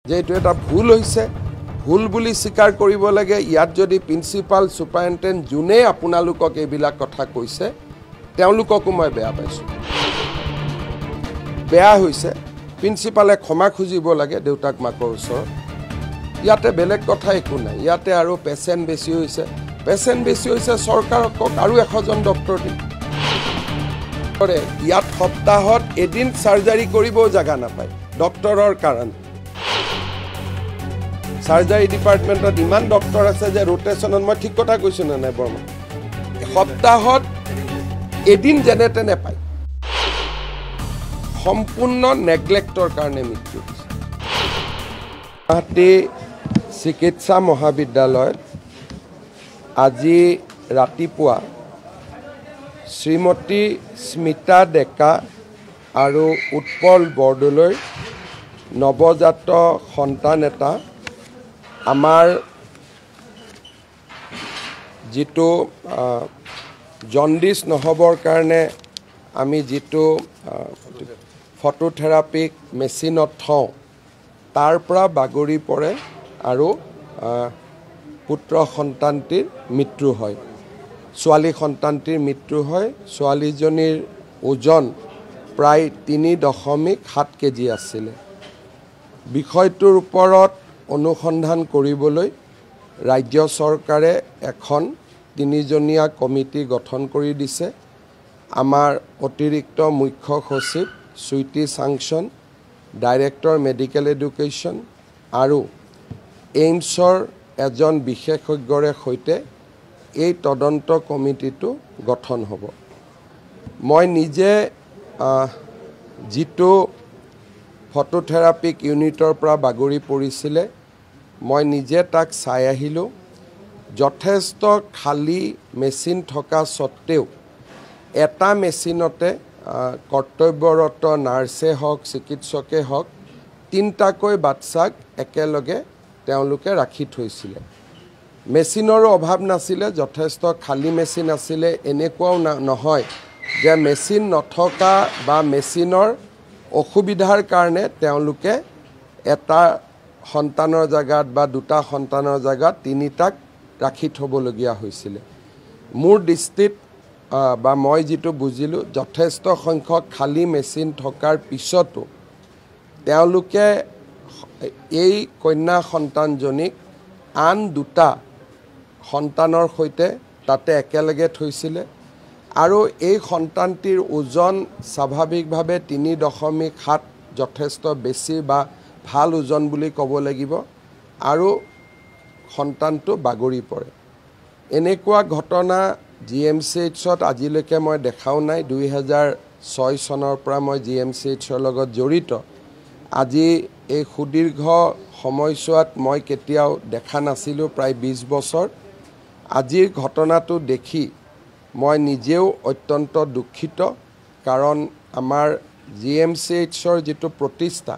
যে এইটো এটা ভুল হৈছে, ভুল বুলি স্বীকাৰ কৰিব লাগে। ইয়াত যদি প্ৰিন্সিপাল সুপাৰিনটেণ্ডেণ্ট যোনে আপোনালোকক এইবিলাক কথা কৈছে তেওঁলোককো মই বেয়া পাইছোঁ। বেয়া হৈছে, প্ৰিন্সিপালে ক্ষমা খুজিব লাগে দেউতাক মাকৰ ওচৰত। ইয়াতে বেলেগ কথা একো নাই। ইয়াতে আৰু পেচেণ্ট বেছি হৈছে, চৰকাৰক কওক আৰু 100জন ডক্টৰ দিম। ইয়াত সপ্তাহত এদিন চাৰ্জাৰী কৰিবও জাগা নাপায় ডক্টৰৰ কাৰণে। চাৰ্জাৰী ডিপাৰ্টমেণ্টত ইমান ডক্টৰ আছে যে ৰোটেশ্যনত, মই ঠিক কথা কৈছোঁ নে নাই বৰ্মা, সপ্তাহত এদিন যেনে তেনে পায়। সম্পূৰ্ণ নেগলেক্টৰ কাৰণে মৃত্যু হৈছে। গুৱাহাটী চিকিৎসা মহাবিদ্যালয়ত আজি ৰাতিপুৱা শ্ৰীমতী স্মিতা ডেকা আৰু উৎপল বৰদলৈৰ নৱজাত সন্তান এটা আমাৰ যিটো জণ্ডিছ নহ'বৰ কাৰণে আমি যিটো ফটোথেৰাপিক মেচিনত থওঁ তাৰ পৰা বাগৰি পৰে আৰু পুত্ৰ সন্তানটিৰ মৃত্যু হয়, ছোৱালী সন্তানটিৰ মৃত্যু হয়। ছোৱালীজনীৰ ওজন প্ৰায় 3.7 কেজি আছিলে। বিষয়টোৰ ওপৰত অনুসন্ধান কৰিবলৈ ৰাজ্য চৰকাৰে এখন 3জনীয়া কমিটি গঠন কৰি দিছে। আমাৰ অতিৰিক্ত মুখ্য সচিব সুইটি চাংচন, ডাইৰেক্টৰ মেডিকেল এডুকেশ্যন আৰু এইমছৰ এজন বিশেষজ্ঞৰে সৈতে এই তদন্ত কমিটিটো গঠন হ'ব। মই নিজে যিটো ফটোথেৰাপিক ইউনিটৰ পৰা বাগৰি পৰিছিলে মই নিজে তাক চাই আহিলোঁ। যথেষ্ট খালী মেচিন থকা স্বত্তেও এটা মেচিনতে কৰ্তব্যৰত নাৰ্ছে হওক চিকিৎসকে হওক 3টাকৈ বাচ্চাক একেলগে তেওঁলোকে ৰাখি থৈছিলে। মেচিনৰো অভাৱ নাছিলে, যথেষ্ট খালী মেচিন আছিলে। এনেকুৱাও নহয় যে মেচিন নথকা বা মেচিনৰ অসুবিধাৰ কাৰণে তেওঁলোকে এটা সন্তানৰ জেগাত বা 2টা সন্তানৰ জেগাত 3টাক ৰাখি থ'বলগীয়া হৈছিলে। মোৰ দৃষ্টিত বা মই যিটো বুজিলোঁ, যথেষ্ট সংখ্যক খালী মেচিন থকাৰ পিছতো তেওঁলোকে এই কন্যা সন্তানজনীক আন 2টা সন্তানৰ সৈতে তাতে একেলগে থৈছিলে আৰু এই সন্তানটিৰ ওজন স্বাভাৱিকভাৱে 3.7 যথেষ্ট বেছি বা ভাল ওজন বুলি ক'ব লাগিব আৰু সন্তানটো বাগৰি পৰে। এনেকুৱা ঘটনা GMCHত আজিলৈকে মই দেখাও নাই। 2006 চনৰ পৰা মই GMCHৰ লগত জড়িত। আজি এই সুদীৰ্ঘ সময়ছোৱাত মই কেতিয়াও দেখা নাছিলোঁ, প্ৰায় 20 বছৰ। আজিৰ ঘটনাটো দেখি মই নিজেও অত্যন্ত দুখিত, কাৰণ আমাৰ GMCHৰ যিটো প্ৰতিষ্ঠা,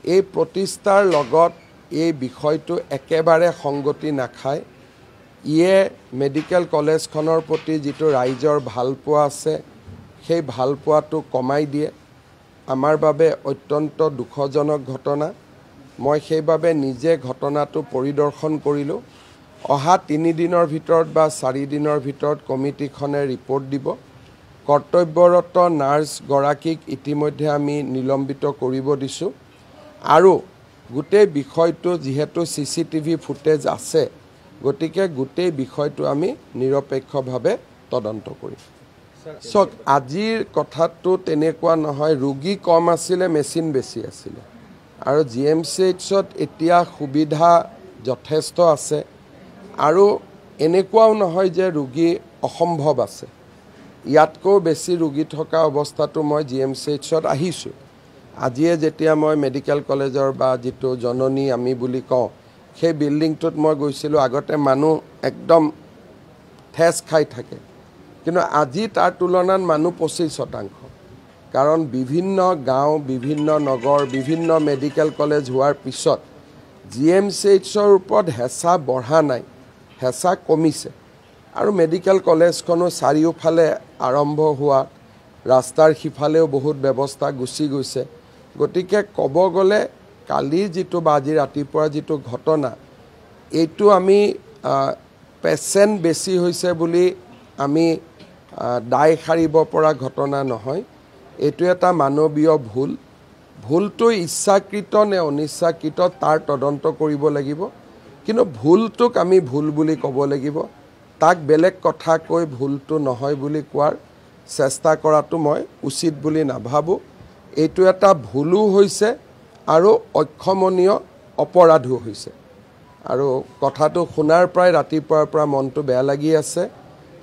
এই প্ৰতিষ্ঠাৰ লগত এই বিষয়টো একেবাৰে সংগতি নাখায়। ইয়ে মেডিকেল কলেজখনৰ প্ৰতি যিটো ৰাইজৰ ভালপোৱা আছে সেই ভালপোৱাটো কমাই দিয়ে। আমাৰ বাবে অত্যন্ত দুখজনক ঘটনা। মই সেইবাবে নিজে ঘটনাটো পৰিদৰ্শন কৰিলোঁ। অহা 3 দিনৰ ভিতৰত বা 4 দিনৰ ভিতৰত কমিটিখনে ৰিপৰ্ট দিব। কৰ্তব্যৰত নাৰ্ছগৰাকীক ইতিমধ্যে আমি নিলম্বিত কৰিব দিছোঁ আৰু গোটেই বিষয়টো যিহেতু CCTV ফুটেজ আছে, গতিকে গোটেই বিষয়টো আমি নিৰপেক্ষভাৱে তদন্ত কৰিম। চাওক, আজিৰ কথাটো তেনেকুৱা নহয়। ৰোগী কম আছিলে, মেচিন বেছি আছিলে আৰু GMCHত এতিয়া সুবিধা যথেষ্ট আছে আৰু এনেকুৱাও নহয় যে ৰোগী অসম্ভৱ আছে। ইয়াতকৈ বেছি ৰোগী থকা অৱস্থাটো মই GMCHত আহিছোঁ। আজিয়ে যেতিয়া মই মেডিকেল কলেজৰ বা যিটো জননী আমি বুলি কওঁ সেই বিল্ডিংটোত মই গৈছিলোঁ, আগতে মানুহ একদম ঠেচ খাই থাকে, কিন্তু আজি তাৰ তুলনাত মানুহ 25%। কাৰণ বিভিন্ন গাঁও, বিভিন্ন নগৰ, বিভিন্ন মেডিকেল কলেজ হোৱাৰ পিছত GMCHৰ ওপৰত হেঁচা বঢ়া নাই, হেঁচা কমিছে। আৰু মেডিকেল কলেজখনো চাৰিওফালে আৰম্ভ হোৱা, ৰাস্তাৰ সিফালেও বহুত ব্যৱস্থা গুচি গৈছে। গতিকে ক'ব গ'লে কালি যেটো বা আজি ৰাতিপুৱা যেটো ঘটনা এইটো আমি পেচেণ্ট বেছি হৈছে বুলি আমি দায় সাৰিব পৰা ঘটনা নহয় এইটো এটা মানৱীয় ভুলটো ইচ্ছাকৃত নে অনিচ্ছাকৃত তাৰ তদন্ত কৰিব লাগিব কিন্তু ভুলটোক আমি ভুল বুলি ক'ব লাগিব তাক বেলেগ কথা কৈ ভুলটো নহয় বুলি কোৱাৰ চেষ্টা কৰাটো মই উচিত বুলি নাভাবো এইটো এটা ভুলো হৈছে আৰু অক্ষমনীয় অপৰাধো হৈছে আৰু কথাটো শুনাৰ প্ৰায় ৰাতিপুৱাৰ পৰা মনটো বেয়া লাগি আছে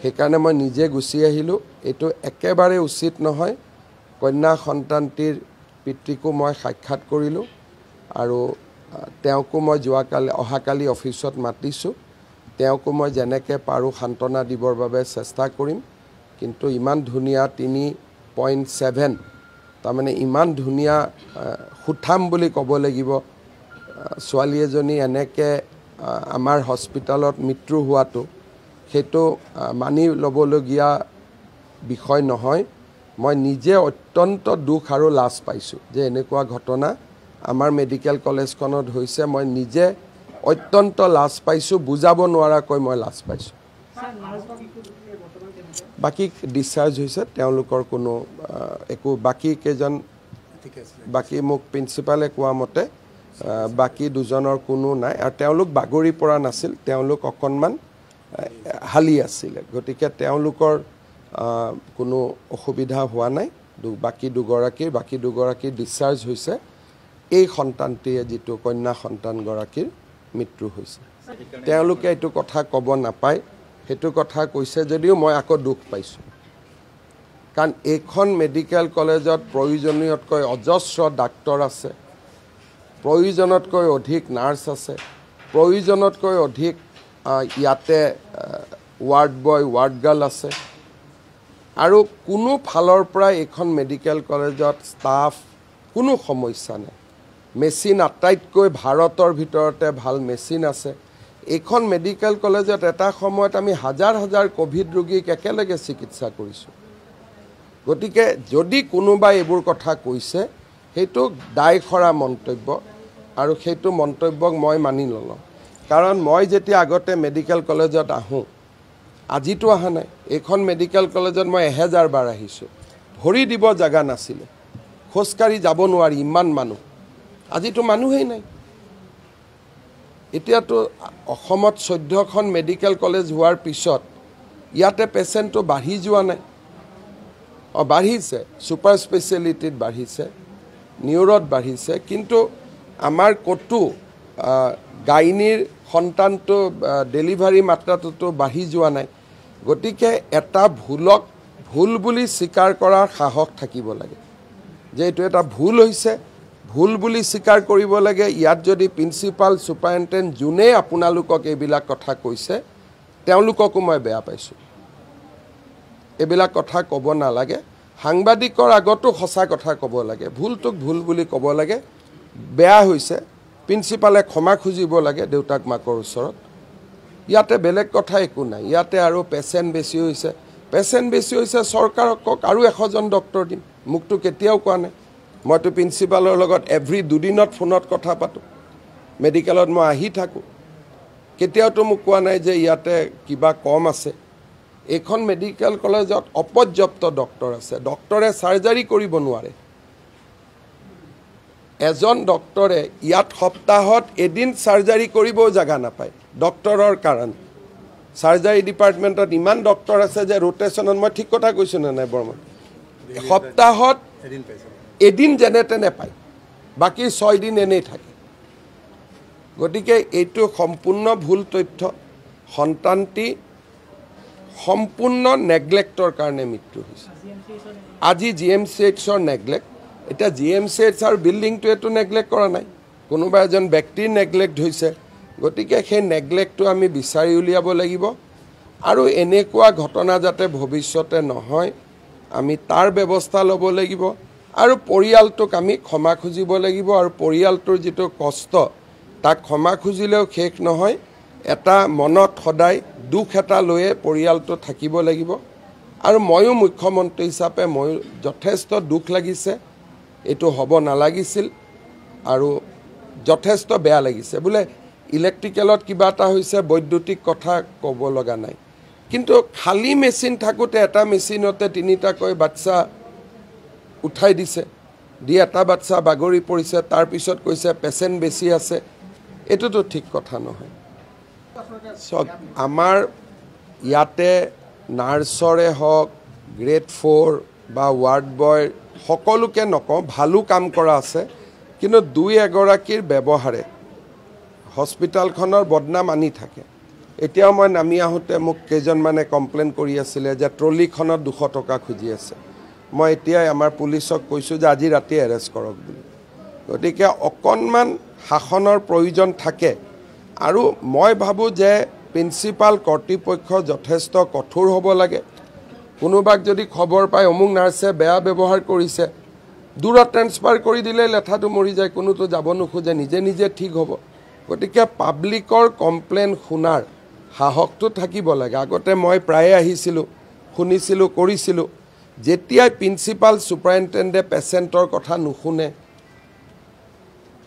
সেইকাৰণে মই নিজে গুছি আহিলো এইটো একেবাৰে উচিত নহয় কন্যা সন্তানটিৰ পিতৃকো মই সাক্ষাৎ কৰিলো আৰু তেওঁকো মই অহাকালি অফিচত মাতিছো তেওঁকো মই যেনেকৈ পাৰো সান্তনা দিবৰ বাবে চেষ্টা কৰিম কিন্তু ইমান ধুনীয়া 3.7 তাৰমানে ইমান ধুনীয়া সুঠাম বুলি ক'ব লাগিব ছোৱালী এজনী এনেকৈ আমাৰ হস্পিটালত মৃত্যু হোৱাটো সেইটো মানি ল'বলগীয়া বিষয় নহয় মই নিজে অত্যন্ত দুখ আৰু লাজ পাইছোঁ যে এনেকুৱা ঘটনা আমাৰ মেডিকেল কলেজখনত হৈছে মই নিজে অত্যন্ত লাজ পাইছোঁ বুজাব নোৱাৰাকৈ মই লাজ পাইছোঁ বাকি ডিসচাৰ্জ হৈছে তেওঁলোকৰ কোনো একো বাকি কেজন বাকি মোক প্ৰিন্সিপালে কোৱা মতে বাকি দুজনৰ কোনো নাই আৰু তেওঁলোক বাগৰি পৰা নাছিল তেওঁলোক অকণমান হালি আছিল গতিকে তেওঁলোকৰ কোনো অসুবিধা হোৱা নাই বাকি দুগৰাকীৰ ডিসচাৰ্জ হৈছে এই সন্তানটিয়ে যেটো কন্যা সন্তানগৰাকীৰ মৃত্যু হৈছে তেওঁলোকে এইটো কথা ক'ব নাপায় হেতু কথা কৈছে যদিও মই আকৌ দুখ পাইছোঁ কাৰণ এইখন মেডিকেল কলেজত প্ৰয়োজনীয়তকৈ অজস্ৰ ডাক্তৰ আছে প্ৰয়োজনতকৈ অধিক নাৰ্ছ আছে প্ৰয়োজনতকৈ অধিক ইয়াতে ৱাৰ্ড বয় ৱাৰ্ড গাৰ্ল আছে আৰু কোনো ফালৰ পৰা এইখন মেডিকেল কলেজত ষ্টাফ কোনো সমস্যা নাই মেচিন আটাইতকৈ ভাৰতৰ ভিতৰতে ভাল মেচিন আছে এইখন মেডিকেল কলেজত এটা সময়ত আমি হাজাৰ হাজাৰ কোভিড ৰোগীক একেলগে চিকিৎসা কৰিছোঁ গতিকে যদি কোনোবাই এইবোৰ কথা কৈছে সেইটো দায়খৰা মন্তব্য আৰু সেইটো মন্তব্যক মই মানি লওঁ কাৰণ মই যেতিয়া আগতে মেডিকেল কলেজত আহোঁ আজিতো অহা নাই এইখন মেডিকেল কলেজত মই 1000 বাৰ আহিছোঁ ভৰি দিব জাগা নাছিলে খোজকাঢ়ি যাব নোৱাৰি ইমান মানুহ আজিতো মানুহেই নাই এতিয়াতো অসমত 14খন মেডিকেল কলেজ হোৱাৰ পিছত ইয়াতে পেচেণ্টটো বাঢ়ি যোৱা নাই বাঢ়িছে সুপাৰ স্পেশালিটিত বাঢ়িছে নিউৰত বাঢ়িছে কিন্তু আমাৰ কতো গাইনীৰ সন্তানটো ডেলিভাৰী মাত্ৰাটো বাঢ়ি যোৱা নাই গতিকে এটা ভুল বুলি স্বীকাৰ কৰাৰ সাহস থাকিব লাগে যে এইটো এটা ভুল হৈছে ভুল বুলি স্বীকাৰ কৰিব লাগে ইয়াত যদি প্ৰিন্সিপাল সুপাৰিনটেণ্ডেণ্ট জুনে আপোনালোকক এইবিলাক কথা কৈছে তেওঁলোককো মই বেয়া পাইছোঁ এইবিলাক কথা ক'ব নালাগে সাংবাদিকৰ আগতো সঁচা কথা ক'ব লাগে ভুলটোক ভুল বুলি ক'ব লাগে বেয়া হৈছে প্ৰিন্সিপালে ক্ষমা খুজিব লাগে দেউতাক মাকৰ ওচৰত ইয়াতে বেলেগ কথা একো নাই ইয়াতে আৰু পেচেণ্ট বেছি হৈছে চৰকাৰক কক আৰু 100 জন ডক্টৰ দিম মুকটো কেতিয়াও কোৱা নাই মইতো প্ৰিন্সিপালৰ লগত এভৰি দুদিনত ফোনত কথা পাতো মেডিকেলত মই আহি থাকো কেতিয়াওতো মোক কোৱা নাই যে ইয়াতে কিবা কম আছে এখন মেডিকেল কলেজত অপৰ্যাপ্ত ডক্টৰ আছে ডক্টৰে সাৰ্জাৰি কৰিব নোৱাৰে এজন ডক্টৰে ইয়াত সপ্তাহত এদিন সাৰ্জাৰি কৰিবও জাগা নাপায় ডক্টৰৰ কাৰণ সাৰ্জাৰি ডিপাৰ্টমেণ্টত ইমান ডক্টৰ আছে যে ৰোটেশনত মই ঠিক কথা কৈছো না নাই বৰ্মন সপ্তাহত এদিন যেনে তেনে পায় বাকি 6 দিন এনেই থাকে গতিকে এইটো সম্পূৰ্ণ ভুল তথ্য সন্তানটি সম্পূৰ্ণ নেগলেক্টৰ কাৰণে মৃত্যু হৈছে আজি জিএমচিএইচৰ নেগলেক্ট এটা জিএমচিএইচৰ বিল্ডিংটো এটো নেগলেক্ট কৰা নাই কোনোবা এজন ব্যক্তিৰ নেগলেক্ট হৈছে গতিকে সেই নেগলেক্টটো আমি বিচাৰি উলিয়াব লাগিব আৰু এনেকুৱা ঘটনা যাতে ভৱিষ্যতে নহয় আমি তাৰ ব্যৱস্থা ল'ব লাগিব আৰু পৰিয়ালটোক আমি ক্ষমা খুজিব লাগিব আৰু পৰিয়ালটোৰ যেটো কষ্ট তাক ক্ষমা খুজিলেও শেষ নহয় এটা মনত সদায় দুখ এটা লয়ে পৰিয়ালটো থাকিব লাগিব আৰু ময়ো মুখ্যমন্ত্ৰী হিচাপে মই যথেষ্ট দুখ লাগিছে এটো হ'ব নালাগিছিল আৰু যথেষ্ট বেয়া লাগিছে বোলে ইলেক্ট্ৰিকেলত কিবা এটা হৈছে বৈদ্যুতিক কথা ক'ব লগা নাই কিন্তু খালী মেচিন থাকোঁতে এটা মেচিনতে তিনিটাকৈ বাচ্চা উঠাই দিছে দি এটা বাচ্চা বাগৰি পৰিছে তাৰপিছত কৈছে পেচেণ্ট বেছি আছে এইটোতো ঠিক কথা নহয় সব আমাৰ ইয়াতে নাৰ্ছৰে হওক গ্ৰেড 4 বা ৱাৰ্ড বয় সকলোকে নকওঁ ভালো কাম কৰা আছে কিন্তু দুই এগৰাকীৰ ব্যৱহাৰে হস্পিটালখনৰ বদনাম আনি থাকে এতিয়াও মই নামি আহোঁতে মোক কেইজনমানে কমপ্লেইন কৰি আছিলে যে ট্ৰলিখনত 200 টকা খুজি আছে মই এতিয়াই আমাৰ পুলিচক কৈছোঁ যে আজি ৰাতি এৰেষ্ট কৰক বুলি গতিকে অকণমান শাসনৰ প্ৰয়োজন থাকে আৰু মই ভাবোঁ যে প্ৰিন্সিপাল কৰ্তৃপক্ষ যথেষ্ট কঠোৰ হ'ব লাগে কোনোবাক যদি খবৰ পায় অমুক নাৰ্ছে বেয়া ব্যৱহাৰ কৰিছে দূৰত ট্ৰেন্সফাৰ কৰি দিলে লেঠাটো মৰি যায় কোনোতো যাব নোখোজে নিজে নিজে ঠিক হ'ব গতিকে পাব্লিকৰ কমপ্লেইন শুনাৰ সাহসটো থাকিব লাগে আগতে মই প্ৰায়ে আহিছিলোঁ শুনিছিলোঁ কৰিছিলোঁ যেতিয়াই প্ৰিন্সিপাল ছুপাৰিণ্টেণ্ডে পেচেণ্টৰ কথা নুশুনে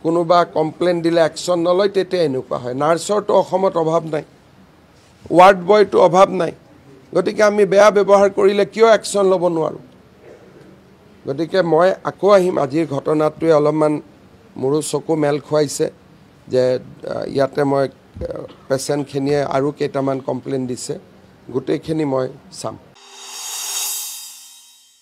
কোনোবা কমপ্লেইন দিলে একশ্যন নলয় তেতিয়া এনেকুৱা হয় নাৰ্ছৰটো অসমত অভাৱ নাই ৱাৰ্ড বয়টো অভাৱ নাই গতিকে আমি বেয়া ব্যৱহাৰ কৰিলে কিয় একশ্যন ল'ব নোৱাৰোঁ গতিকে মই আকৌ আহিম আজিৰ ঘটনাটোৱে অলপমান মোৰো চকু মেল খুৱাইছে যে ইয়াতে মই পেচেণ্টখিনিয়ে আৰু কেইটামান কমপ্লেইন দিছে গোটেইখিনি মই চাম